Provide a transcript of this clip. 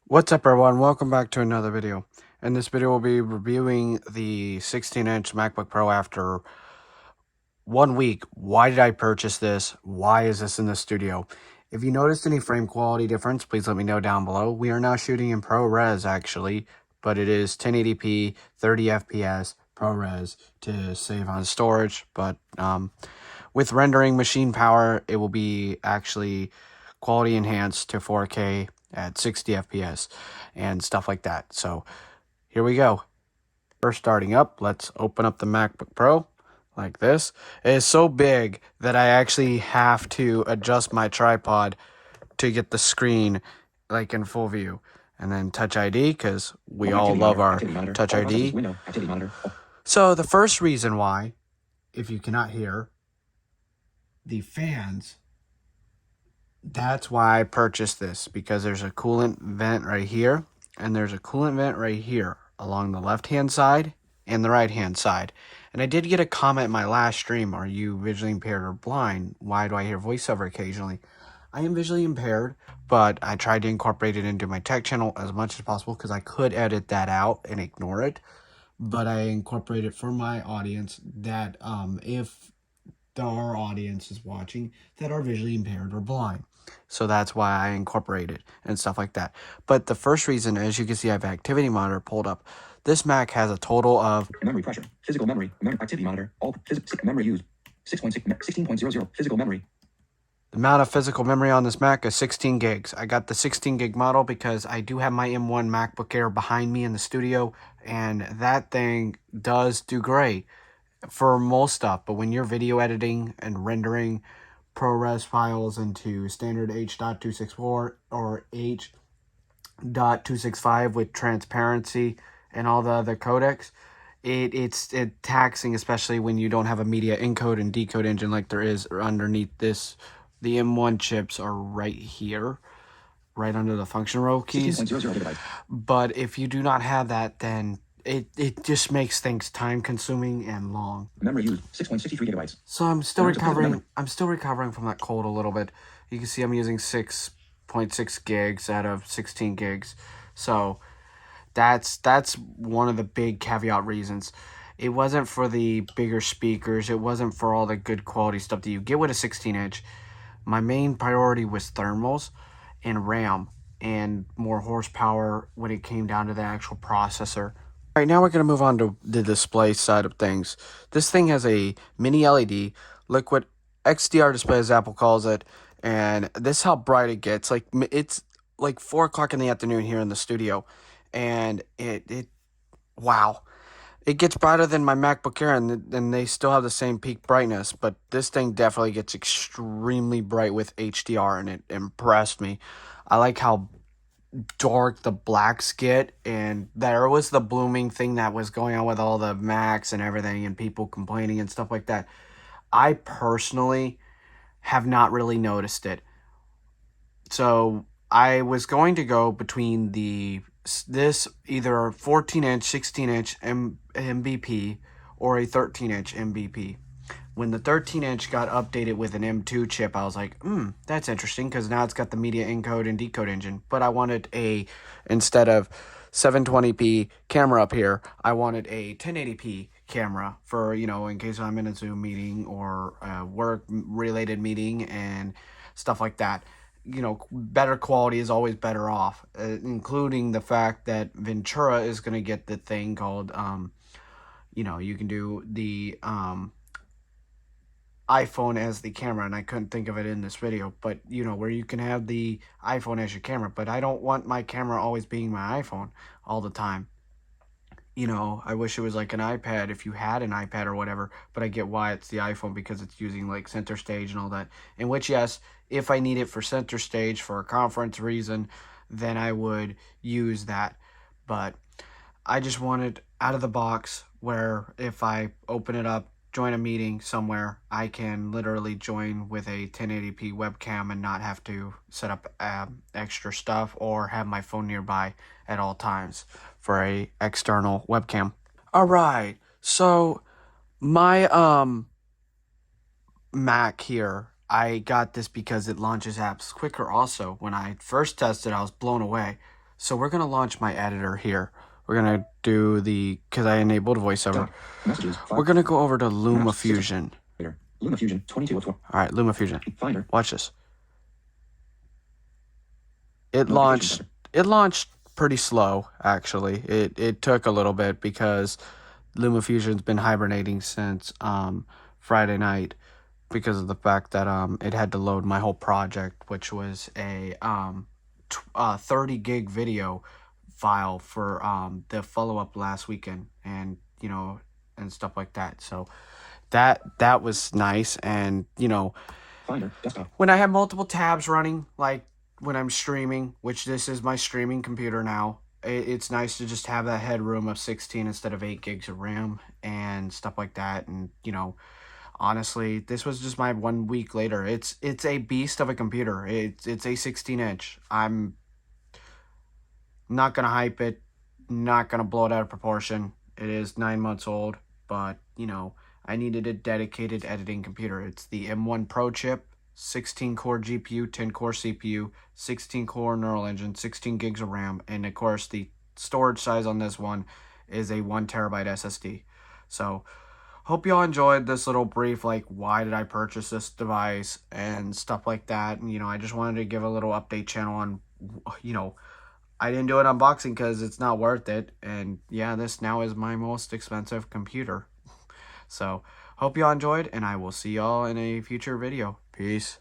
What's up everyone, welcome back to another video. In this video we'll be reviewing the 16-inch MacBook Pro after 1 week. Why did I purchase this? Why is this in the studio? If you noticed any frame quality difference, please let me know down below. We are now shooting in ProRes actually, but it is 1080p, 30 FPS, ProRes to save on storage, but with rendering machine power, it will be actually quality enhanced to 4K at 60 FPS and stuff like that. So here we go. First starting up, let's open up the MacBook Pro like this. It is so big that I actually have to adjust my tripod to get the screen like in full view. And then Touch ID, because we all love our Touch ID. So the first reason why, if you cannot hear, the fans, that's why I purchased this, because there's a coolant vent right here and there's a coolant vent right here along the left hand side and the right hand side. And I did get a comment in my last stream, are you visually impaired or blind? Why do I hear voiceover occasionally? I am visually impaired, but I tried to incorporate it into my tech channel as much as possible because I could edit that out and ignore it, but I incorporate it for my audience that if our audience is watching that are visually impaired or blind. So that's why I incorporate it and stuff like that. But the first reason, as you can see, I have activity monitor pulled up. This Mac has a total of memory pressure, physical memory, activity monitor, all memory used, 16.00 physical memory. The amount of physical memory on this Mac is 16 gigs. I got the 16 gig model because I do have my M1 MacBook Air behind me in the studio, and that thing does do great for most stuff. But when you're video editing and rendering ProRes files into standard H.264 or H.265 with transparency and all the other codecs, it's taxing, especially when you don't have a media encode and decode engine like there is underneath this. The M1 chips are right here, right under the function row keys. But if you do not have that, then it just makes things time consuming and long. Memory used 6.63 gigabytes. So I'm still recovering. I'm still recovering from that cold a little bit. You can see I'm using 6.6 gigs out of 16 gigs. So that's one of the big caveat reasons. It wasn't for the bigger speakers. It wasn't for all the good quality stuff that you get with a 16-inch. My main priority was thermals and RAM and more horsepower when it came down to the actual processor. All right, now we're going to move on to the display side of things. This thing has a mini LED, liquid XDR display as Apple calls it, and this is how bright it gets. Like, it's like 4 o'clock in the afternoon here in the studio, and wow. It gets brighter than my MacBook Air, and they still have the same peak brightness, but this thing definitely gets extremely bright with HDR, and it impressed me. I like how dark the blacks get, and there was the blooming thing that was going on with all the Macs and everything and people complaining and stuff like that. I personally have not really noticed it. So I was going to go between this either 14-inch, 16-inch MVP or a 13-inch MVP. When the 13-inch got updated with an M2 chip, I was like, that's interesting because now it's got the media encode and decode engine. But I wanted instead of 720p camera up here, I wanted a 1080p camera for, in case I'm in a Zoom meeting or a work-related meeting and stuff like that. Better quality is always better off, including the fact that Ventura is going to get the thing called, you can do the iPhone as the camera, and I couldn't think of it in this video, but where you can have the iPhone as your camera, but I don't want my camera always being my iPhone all the time. I wish it was like an iPad if you had an iPad or whatever, but I get why it's the iPhone because it's using like center stage and all that. In which, yes, if I need it for center stage for a conference reason, then I would use that. But I just wanted out of the box where if I open it up, join a meeting somewhere, I can literally join with a 1080p webcam and not have to set up extra stuff or have my phone nearby at all times for a external webcam. All right, so my Mac here, I got this because it launches apps quicker also. When I first tested, I was blown away. So we're gonna launch my editor here. We're gonna do because I enabled voiceover. Messages. We're gonna go over to LumaFusion. LumaFusion 22 of 12. All right, LumaFusion. Finder. Watch this. It launched pretty slow, actually. It took a little bit because LumaFusion's been hibernating since Friday night because of the fact that it had to load my whole project, which was a 30 gig video file for the follow-up last weekend, and and stuff like that. So that was nice. And Finder. Desktop. when I have multiple tabs running, like when I'm streaming, which this is my streaming computer now, it's nice to just have that headroom of 16 instead of 8 gigs of RAM and stuff like that. And honestly, this was just my 1 week later. It's a beast of a computer. It's a 16-inch. I'm not gonna hype it, not gonna blow it out of proportion. It is 9 months old, but I needed a dedicated editing computer. It's the M1 Pro chip, 16-core GPU, 10-core CPU, 16-core neural engine, 16 gigs of RAM, and of course the storage size on this one is a 1 terabyte SSD. So hope y'all enjoyed this little brief, like why did I purchase this device and stuff like that. And I just wanted to give a little update channel on I didn't do an unboxing because it's not worth it. And yeah, this now is my most expensive computer. So hope y'all enjoyed, and I will see y'all in a future video. Peace.